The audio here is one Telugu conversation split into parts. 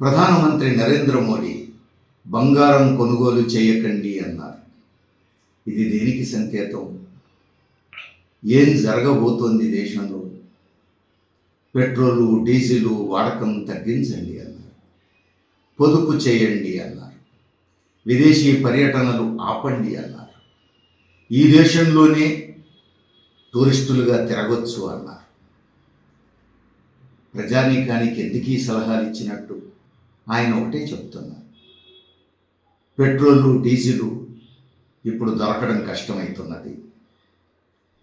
ప్రధానమంత్రి నరేంద్ర మోడీ బంగారం కొనుగోలు చేయకండి అన్నారు. ఇది దేనికి సంకేతం? ఏం జరగబోతోంది దేశంలో? పెట్రోలు డీజిలు వాడకం తగ్గించండి అన్నారు. పొదుపు చేయండి అన్నారు. విదేశీ పర్యటనలు ఆపండి అన్నారు. ఈ దేశంలోనే టూరిస్టులుగా తిరగొచ్చు అన్నారు. ప్రజానీకానికి ఎందుకు ఈ సలహాలు ఇచ్చినట్టు? ఆయన ఒకటే చెప్తున్నారు, పెట్రోలు డీజిలు ఇప్పుడు దొరకడం కష్టమవుతున్నది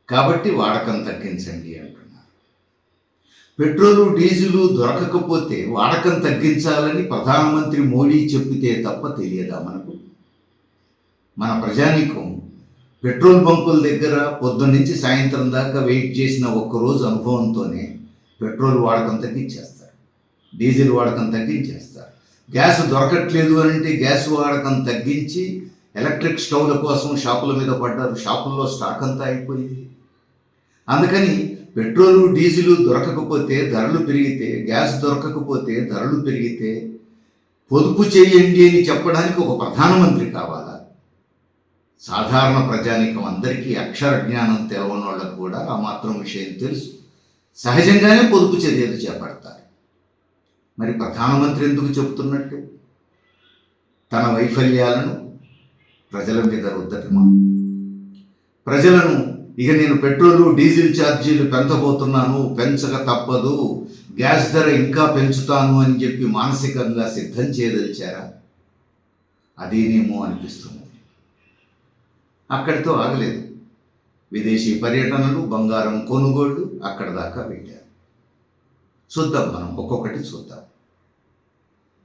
కాబట్టి వాడకం తగ్గించండి అంటున్నారు. పెట్రోలు డీజిలు దొరకకపోతే వాడకం తగ్గించాలని ప్రధానమంత్రి మోడీ చెప్పితే తప్ప తెలియదా మనకు? మన ప్రజానీకం పెట్రోల్ బంకుల దగ్గర పొద్దున్నుంచి సాయంత్రం దాకా వెయిట్ చేసిన ఒక్కరోజు అనుభవంతోనే పెట్రోల్ వాడకం తగ్గించేస్తారు, డీజిల్ వాడకం తగ్గించేస్తారు. గ్యాస్ దొరకట్లేదు అంటే గ్యాస్ వాడకం తగ్గించి ఎలక్ట్రిక్ స్టవ్ల కోసం షాపుల మీద పడ్డారు. షాపుల్లో స్టాక్ అంతా అయిపోయింది. అందుకని పెట్రోలు డీజిలు దొరకకపోతే ధరలు పెరిగితే, గ్యాస్ దొరకకపోతే ధరలు పెరిగితే పొదుపు చేయండి అని చెప్పడానికి ఒక ప్రధానమంత్రి కావాలా? సాధారణ ప్రజానికం అందరికీ అక్షర జ్ఞానం తెలవని వాళ్ళకు కూడా ఆ మాత్రం విషయం తెలుసు. సహజంగానే పొదుపు చర్యలు చేపడతారు. మరి ప్రధానమంత్రి ఎందుకు చెబుతున్నట్టు? తన వైఫల్యాలను ప్రజల మీద రుద్దటమా? ప్రజలను ఇక నేను పెట్రోలు డీజిల్ ఛార్జీలు పెంచబోతున్నాను, పెంచక తప్పదు, గ్యాస్ ధర ఇంకా పెంచుతాను అని చెప్పి మానసికంగా సిద్ధం చేయదలిచారా? అదేనేమో అనిపిస్తుంది. అక్కడితో ఆగలేదు. విదేశీ పర్యటనలు, బంగారం కొనుగోళ్లు అక్కడ దాకా వెళ్ళారు. చూద్దాం, మనం ఒక్కొక్కటి చూద్దాం.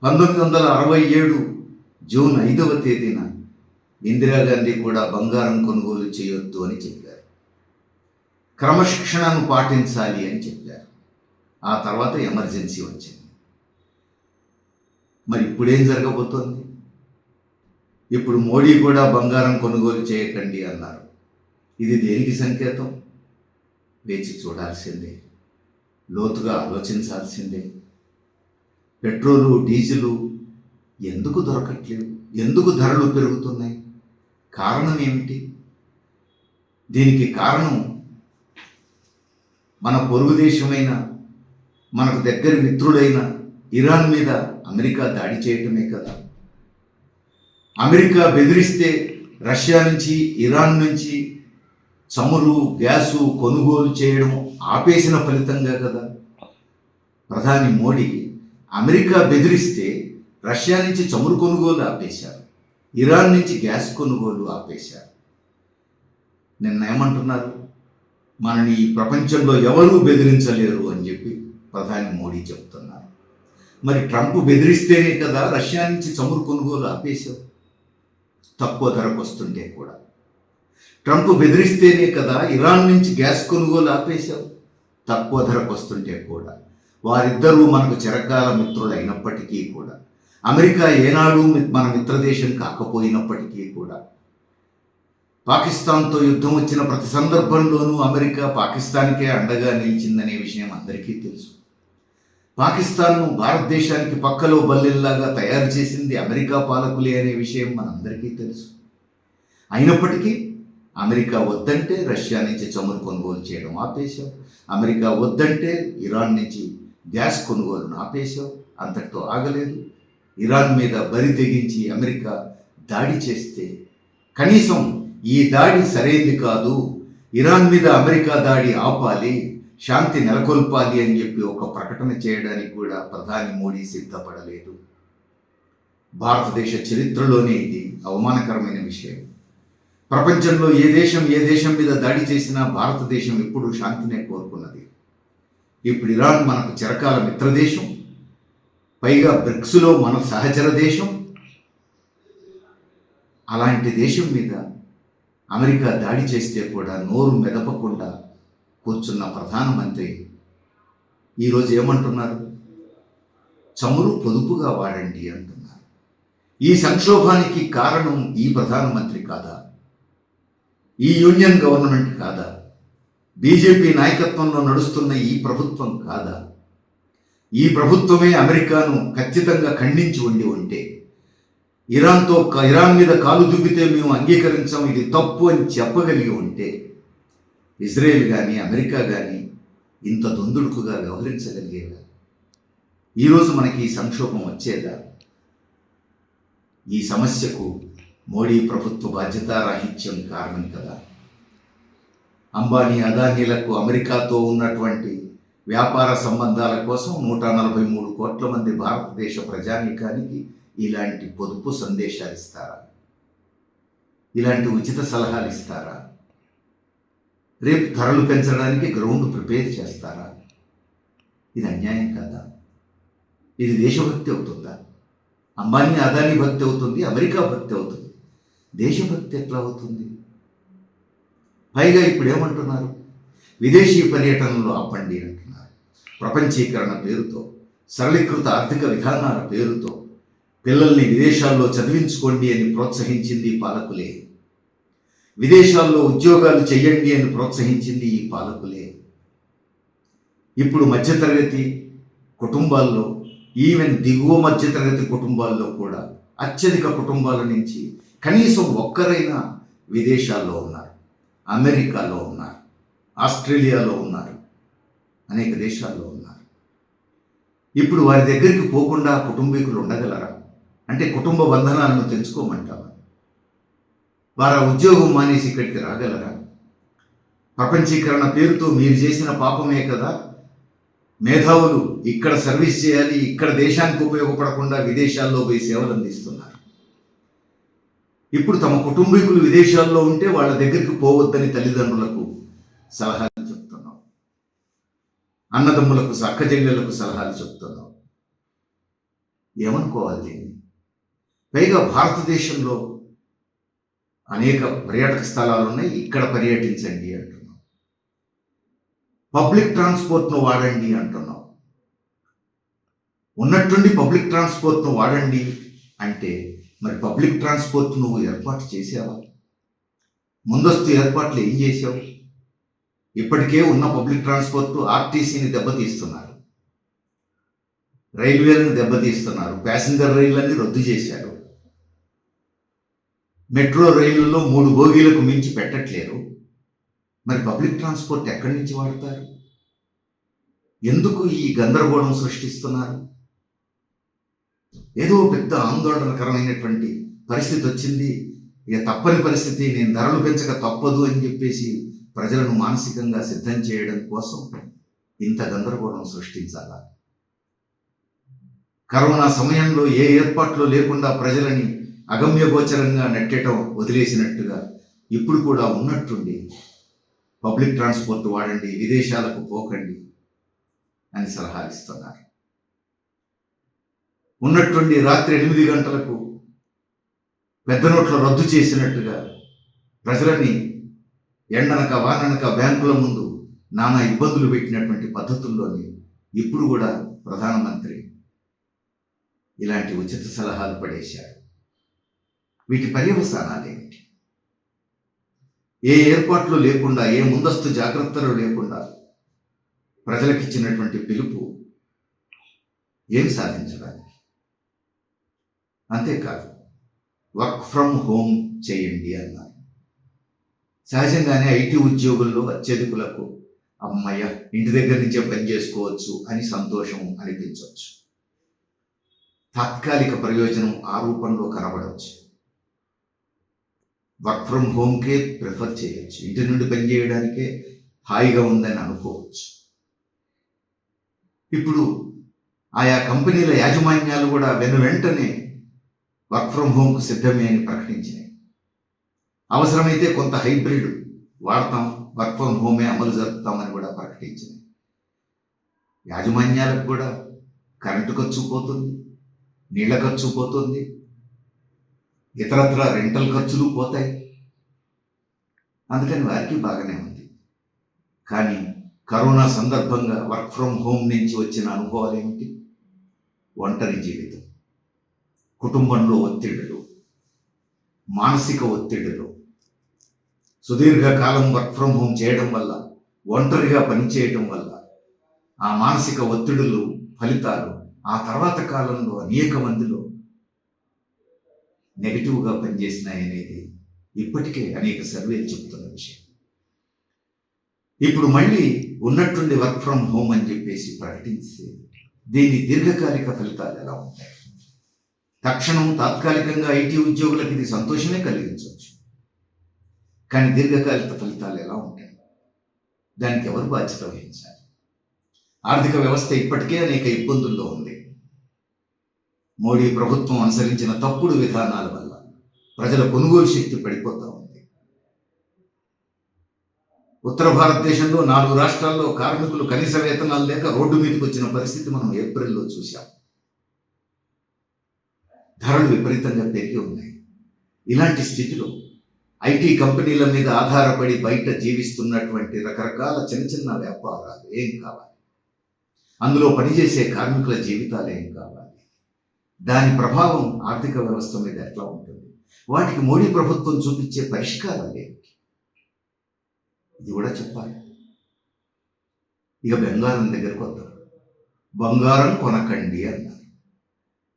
1967 జూన్ 5వ తేదీన ఇందిరాగాంధీ కూడా బంగారం కొనుగోలు చేయొద్దు అని చెప్పారు. క్రమశిక్షణను పాటించాలి అని చెప్పారు. ఆ తర్వాత ఎమర్జెన్సీ వచ్చింది. మరి ఇప్పుడేం జరగబోతోంది? ఇప్పుడు మోడీ కూడా బంగారం కొనుగోలు చేయకండి అన్నారు. ఇది దేనికి సంకేతం? వేచి చూడాల్సిందే, లోతుగా ఆలోచించాల్సిందే. పెట్రోలు డీజిలు ఎందుకు దొరకట్లేవు? ఎందుకు ధరలు పెరుగుతున్నాయి? కారణం ఏమిటి? దీనికి కారణం మన పొరుగు దేశమైన, మనకు దగ్గర మిత్రుడైన ఇరాన్ మీద అమెరికా దాడి చేయటమే కదా. అమెరికా బెదిరిస్తే రష్యా నుంచి, ఇరాన్ నుంచి చమురు, గ్యాసు కొనుగోలు చేయడం ఆపేసిన ఫలితంగా కదా. ప్రధాని మోడీ అమెరికా బెదిరిస్తే రష్యా నుంచి చమురు కొనుగోలు ఆపేశారు, ఇరాన్ నుంచి గ్యాస్ కొనుగోలు ఆపేశారు. నిన్న ఏమంటున్నారు? మనని ఈ ప్రపంచంలో ఎవరూ బెదిరించలేరు అని చెప్పి ప్రధాని మోడీ చెప్తున్నారు. మరి ట్రంప్ బెదిరిస్తేనే కదా రష్యా నుంచి చమురు కొనుగోలు ఆపేశావు, తక్కువ ధరకు వస్తుంటే కూడా. ట్రంప్ బెదిరిస్తేనే కదా ఇరాన్ నుంచి గ్యాస్ కొనుగోలు ఆపేశావు, తక్కువ ధరకు వస్తుంటే కూడా. వారిద్దరూ మనకు చిరకాల మిత్రులు అయినప్పటికీ కూడా, అమెరికా ఏనాడు మన మిత్రదేశం కాకపోయినప్పటికీ కూడా, పాకిస్తాన్తో యుద్ధం వచ్చిన ప్రతి సందర్భంలోనూ అమెరికా పాకిస్తాన్కే అండగా నిలిచిందనే విషయం అందరికీ తెలుసు. పాకిస్తాన్ను భారతదేశానికి పక్కలో బల్లెల్లాగా తయారు చేసింది అమెరికా పాలకులే అనే విషయం మనందరికీ తెలుసు. అయినప్పటికీ అమెరికా వద్దంటే రష్యా నుంచి చమురు కొనుగోలు చేయడం ఆపేశావు, అమెరికా వద్దంటే ఇరాన్ నుంచి గ్యాస్ కొనుగోలును ఆపేశావు. అంతటితో ఆగలేదు. ఇరాన్ మీద బరి తెగించి అమెరికా దాడి చేస్తే కనీసం ఈ దాడి సరైంది కాదు, ఇరాన్ మీద అమెరికా దాడి ఆపాలి, శాంతి నెలకొల్పాలి అని చెప్పి ఒక ప్రకటన చేయడానికి కూడా ప్రధాని మోడీ సిద్ధపడలేదు. భారతదేశ చరిత్రలోనే ఇది అవమానకరమైన విషయం. ప్రపంచంలో ఏ దేశం మీద దాడి చేసినా భారతదేశం ఎప్పుడూ శాంతినే కోరుకున్నది. ఇప్పుడు ఇరాన్ మనకు చిరకాల మిత్రదేశం, పైగా బ్రిక్స్లో మన సహచర దేశం. అలాంటి దేశం మీద అమెరికా దాడి చేస్తే కూడా నోరు మెదపకుండా కూర్చున్న ప్రధానమంత్రి ఈరోజు ఏమంటున్నారు? చమురు పొదుపుగా వాడండి అంటున్నారు. ఈ సంక్షోభానికి కారణం ఈ ప్రధానమంత్రి కాదా? ఈ యూనియన్ గవర్నమెంట్ కాదా? బీజేపీ నాయకత్వంలో నడుస్తున్న ఈ ప్రభుత్వం కాదా? ఈ ప్రభుత్వమే అమెరికాను ఖచ్చితంగా ఖండించి ఉంటే, ఇరాన్ మీద కాలు దువ్వితే మేము అంగీకరించాం, ఇది తప్పు అని చెప్పగలిగి ఉంటే, ఇజ్రాయెల్ కానీ అమెరికా కానీ ఇంత దొందుడుకుగా వ్యవహరించగలిగేలా ఈరోజు మనకి ఈ సంక్షోభం వచ్చేదా? ఈ సమస్యకు మోడీ ప్రభుత్వ బాధ్యతారాహిత్యం కారణం కదా. అంబానీ అదానీలకు అమెరికాతో ఉన్నటువంటి వ్యాపార సంబంధాల కోసం 143 కోట్ల మంది భారతదేశ ప్రజానీకానికి ఇలాంటి పొదుపు సందేశాలు ఇస్తారా? ఇలాంటి ఉచిత సలహాలు ఇస్తారా? రేపు ధరలు పెంచడానికి గ్రౌండ్ ప్రిపేర్ చేస్తారా? ఇది అన్యాయం కాదా? ఇది దేశభక్తి అవుతుందా? అంబానీ అదానీ భక్తి అవుతుంది, అమెరికా భక్తి అవుతుంది, దేశభక్తి ఎట్లా అవుతుంది? పైగా ఇప్పుడు ఏమంటున్నారు? విదేశీ పర్యటనలు ఆపండి అంటున్నారు. ప్రపంచీకరణ పేరుతో, సరళీకృత ఆర్థిక విధానాల పేరుతో పిల్లల్ని విదేశాల్లో చదివించుకోండి అని ప్రోత్సహించింది పాలకులే. విదేశాల్లో ఉద్యోగాలు చెయ్యండి అని ప్రోత్సహించింది ఈ పాలకులే. ఇప్పుడు మధ్యతరగతి కుటుంబాల్లో, ఈవెన్ దిగువ మధ్యతరగతి కుటుంబాల్లో కూడా అత్యధిక కుటుంబాల నుంచి కనీసం ఒక్కరైనా విదేశాల్లో ఉన్నారు. అమెరికాలో ఉన్నారు, ఆస్ట్రేలియాలో ఉన్నారు, అనేక దేశాల్లో ఉన్నారు. ఇప్పుడు వారి దగ్గరికి పోకుండా కుటుంబీకులు ఉండగలరా? అంటే కుటుంబ బంధనాలను తెంచుకోమంటావా? వారు ఉద్యోగం మానేసి ఇక్కడికి రాగలరా? ప్రపంచీకరణ పేరుతో మీరు చేసిన పాపమే కదా. మేధావులు ఇక్కడ సర్వీస్ చేయాలి, ఇక్కడ దేశానికి ఉపయోగపడకుండా విదేశాల్లో పోయి సేవలు అందిస్తున్నారు. ఇప్పుడు తమ కుటుంబీకులు విదేశాల్లో ఉంటే వాళ్ళ దగ్గరికి పోవద్దని తల్లిదండ్రులకు సలహాలు చెప్తున్నాం, అన్నదమ్ములకు అక్కచెల్లెలకు సలహాలు చెప్తున్నాం. ఏమనుకోవాలి దీన్ని? పైగా భారతదేశంలో అనేక పర్యాటక స్థలాలు ఉన్నాయి, ఇక్కడ పర్యటించండి అంటున్నాం. పబ్లిక్ ట్రాన్స్పోర్ట్ను వాడండి అంటున్నాం. ఉన్నట్టుండి పబ్లిక్ ట్రాన్స్పోర్ట్ను వాడండి అంటే మరి పబ్లిక్ ట్రాన్స్పోర్ట్ నువ్వు ఏర్పాటు చేసావా? ముందస్తు ఏర్పాట్లు ఏం చేసావు? ఇప్పటికే ఉన్న పబ్లిక్ ట్రాన్స్పోర్ట్ ఆర్టీసీని దెబ్బతీస్తున్నారు, రైల్వేలను దెబ్బతీస్తున్నారు, ప్యాసింజర్ రైళ్లన్నీ రద్దు చేశారు, మెట్రో రైళ్లలో 3 బోగీలకు మించి పెట్టట్లేరు. మరి పబ్లిక్ ట్రాన్స్పోర్ట్ ఎక్కడి నుంచి వాడతారు? ఎందుకు ఈ గందరగోళం సృష్టిస్తున్నారు? ఏదో పెద్ద ఆందోళనకరమైనటువంటి పరిస్థితి వచ్చింది, ఇక తప్పని పరిస్థితి, నేను ధరలు పెంచక తప్పదు అని చెప్పేసి ప్రజలను మానసికంగా సిద్ధం చేయడం కోసం ఇంత గందరగోళం సృష్టించాలా? కరోనా సమయంలో ఏ ఏర్పాట్లు లేకుండా ప్రజలని అగమ్యగోచరంగా నెట్టేయటం వదిలేసినట్టుగా ఇప్పుడు కూడా ఉన్నట్టుండి పబ్లిక్ ట్రాన్స్పోర్ట్ వాడండి, విదేశాలకు పోకండి అని సలహాలు ఇస్తున్నారు. ఉన్నట్టుండి రాత్రి 8 గంటలకు పెద్ద నోట్ల రద్దు చేసినట్టుగా ప్రజలని ఎండనక వాననక బ్యాంకుల ముందు నానా ఇబ్బందులు పెట్టినటువంటి పద్ధతుల్లోని ఇప్పుడు కూడా ప్రధానమంత్రి ఇలాంటి ఉచిత సలహాలు పడేశారు. వీటి పర్యవసానాలు ఏమిటి? ఏ ఏర్పాట్లు లేకుండా, ఏ ముందస్తు జాగ్రత్తలు లేకుండా ప్రజలకు ఇచ్చినటువంటి పిలుపు ఏం సాధించడానికి? అంతేకాదు, వర్క్ ఫ్రమ్ హోమ్ చేయండి అన్నారు. సహజంగానే ఐటీ ఉద్యోగుల్లో అత్యధికులకు అమ్మయ్య ఇంటి దగ్గర నుంచే పని చేసుకోవచ్చు అని సంతోషం అనిపించవచ్చు, తాత్కాలిక ప్రయోజనం ఆ రూపంలో కనబడవచ్చు. వర్క్ ఫ్రమ్ హోమ్కే ప్రిఫర్ చేయొచ్చు, ఇంటి నుండి పనిచేయడానికే హాయిగా ఉందని అనుకోవచ్చు. ఇప్పుడు ఆయా కంపెనీల యాజమాన్యాలు కూడా వెంటనే వర్క్ ఫ్రమ్ హోమ్కు సిద్ధమే అని ప్రకటించినాయి. అవసరమైతే కొంత హైబ్రిడ్ వాడతాం, వర్క్ ఫ్రమ్ హోమే అమలు జరుపుతామని కూడా ప్రకటించినాయి. యాజమాన్యాలకు కూడా కరెంటు ఖర్చు పోతుంది, నీళ్ల ఖర్చు పోతుంది, ఇతరత్ర రెంటల్ ఖర్చులు పోతాయి. అందుకని వారికి బాగానే ఉంది. కానీ కరోనా సందర్భంగా వర్క్ ఫ్రమ్ హోమ్ నుంచి వచ్చిన అనుభవాలు ఏమిటి? ఒంటరి జీవితం, కుటుంబంలో ఒత్తిడులు, మానసిక ఒత్తిడులు. సుదీర్ఘకాలం వర్క్ ఫ్రమ్ హోమ్ చేయడం వల్ల, ఒంటరిగా పనిచేయడం వల్ల ఆ మానసిక ఒత్తిడులు ఫలితాలు ఆ తర్వాత కాలంలో అనేక మందిలో నెగిటివ్గా పనిచేసినాయనేది ఇప్పటికే అనేక సర్వేలు చెబుతున్న విషయం. ఇప్పుడు మళ్ళీ ఉన్నట్టుండి వర్క్ ఫ్రమ్ హోమ్ అని చెప్పేసి ప్రకటించి దీని దీర్ఘకాలిక ఫలితాలు ఎలా ఉంటాయి? తక్షణం తాత్కాలికంగా ఐటీ ఉద్యోగులకు ఇది సంతోషమే కలిగించవచ్చు, కానీ దీర్ఘకాలిక ఫలితాలు ఎలా ఉంటాయి? దానికి ఎవరు బాధ్యత వహించాలి? ఆర్థిక వ్యవస్థ ఇప్పటికే అనేక ఇబ్బందుల్లో ఉంది. మోడీ ప్రభుత్వం అనుసరించిన తప్పుడు విధానాల వల్ల ప్రజల కొనుగోలు శక్తి పడిపోతూ ఉంది. ఉత్తర భారతదేశంలో 4 రాష్ట్రాల్లో కార్మికులు కనీస వేతనాలు లేక రోడ్డు మీదకి వచ్చిన పరిస్థితి మనం ఏప్రిల్లో చూశాం. ధరలు విపరీతంగా పెరిగి ఉన్నాయి. ఇలాంటి స్థితిలో ఐటీ కంపెనీల మీద ఆధారపడి బయట జీవిస్తున్నటువంటి రకరకాల చిన్న చిన్న వ్యాపారాలు ఏం కావాలి? అందులో పనిచేసే కార్మికుల జీవితాలు ఏం కావాలి? దాని ప్రభావం ఆర్థిక వ్యవస్థ మీద ఎట్లా ఉంటుంది? వాటికి మోడీ ప్రభుత్వం చూపించే పరిష్కారాలు ఏమిటి? ఇది కూడా చెప్పాలి. ఇక బంగారం దగ్గరకు వద్దాం. బంగారం కొనకండి అన్నారు.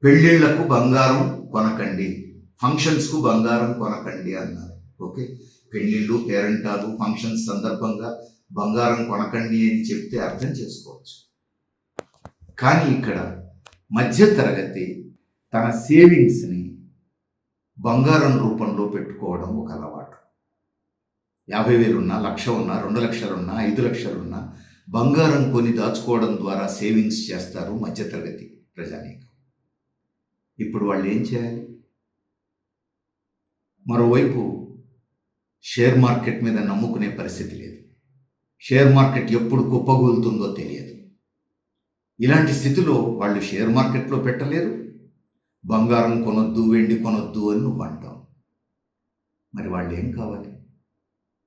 పెళ్ళిళ్లకు బంగారం కొనకండి, ఫంక్షన్స్కు బంగారం కొనకండి అన్నారు. ఓకే, పెళ్ళిళ్ళు, పేరెంటాలు, ఫంక్షన్స్ సందర్భంగా బంగారం కొనకండి అని చెప్తే అర్థం చేసుకోవచ్చు. కానీ ఇక్కడ మధ్యతరగతి తన సేవింగ్స్ని బంగారం రూపంలో పెట్టుకోవడం ఒక అలవాటు. 50,000 ఉన్నా, 1,00,000 ఉన్నా, 2 లక్షలున్నా, 5 లక్షలున్నా బంగారం కొని దాచుకోవడం ద్వారా సేవింగ్స్ చేస్తారు మధ్యతరగతి ప్రజానీకం. ఇప్పుడు వాళ్ళు ఏం చేయాలి? మరోవైపు షేర్ మార్కెట్ మీద నమ్ముకునే పరిస్థితి లేదు. షేర్ మార్కెట్ ఎప్పుడు కుప్పగూలుతుందో తెలియదు. ఇలాంటి స్థితిలో వాళ్ళు షేర్ మార్కెట్లో పెట్టలేరు. బంగారం కొనొద్దు, వెండి కొనొద్దు అని నువ్వు అంటావు. మరి వాళ్ళు ఏం కావాలి?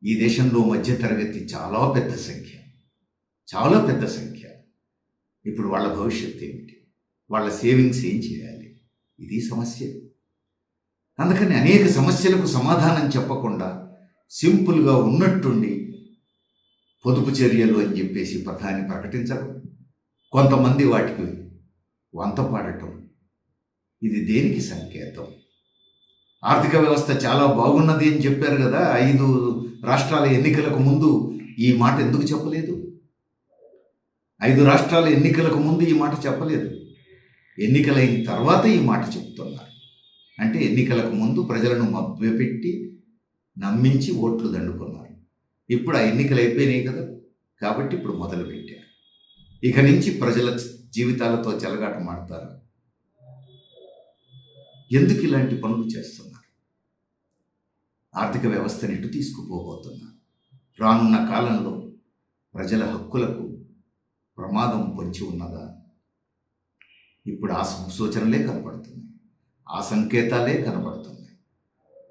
ఈ దేశంలో మధ్యతరగతి చాలా పెద్ద సంఖ్య, చాలా పెద్ద సంఖ్య. ఇప్పుడు వాళ్ళ భవిష్యత్తు ఏమిటి? వాళ్ళ సేవింగ్స్ ఏం చేయాలి? ఇది సమస్య. అందుకని అనేక సమస్యలకు సమాధానం చెప్పకుండా సింపుల్గా ఉన్నట్టుండి పొదుపు చర్యలు అని చెప్పేసి ప్రధాని ప్రకటించడం, కొంతమంది వాటికి వంత పాడటం, ఇది దేనికి సంకేతం? ఆర్థిక వ్యవస్థ చాలా బాగున్నది అని చెప్పారు కదా. 5 రాష్ట్రాల ఎన్నికలకు ముందు ఈ మాట ఎందుకు చెప్పలేదు? 5 రాష్ట్రాల ఎన్నికలకు ముందు ఈ మాట చెప్పలేదు. ఎన్నికలైన తర్వాత ఈ మాట చెప్తున్నారు. అంటే ఎన్నికలకు ముందు ప్రజలను మభ్యపెట్టి నమ్మించి ఓట్లు దండుకున్నారు. ఇప్పుడు ఆ ఎన్నికలు అయిపోయినాయి కదా, కాబట్టి ఇప్పుడు మొదలుపెట్టారు. ఇక నుంచి ప్రజల జీవితాలతో చెలగాట మాడతారు. ఎందుకు ఇలాంటి పనులు చేస్తున్నారు? ఆర్థిక వ్యవస్థని ఇటు తీసుకుపోబోతున్నారు. రానున్న కాలంలో ప్రజల హక్కులకు ప్రమాదం పొంచి ఉన్నదా? ఇప్పుడు ఆ సూచనలే కనపడుతున్నాయి, ఆ సంకేతాలే కనపడుతున్నాయి.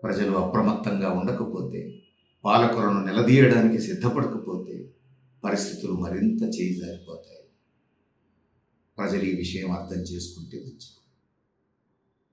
ప్రజలు అప్రమత్తంగా ఉండకపోతే, పాలకులను నిలదీయడానికి సిద్ధపడకపోతే పరిస్థితులు మరింత చేయి జారిపోతాయి. ప్రజలు ఈ విషయం అర్థం చేసుకుంటే మంచిది.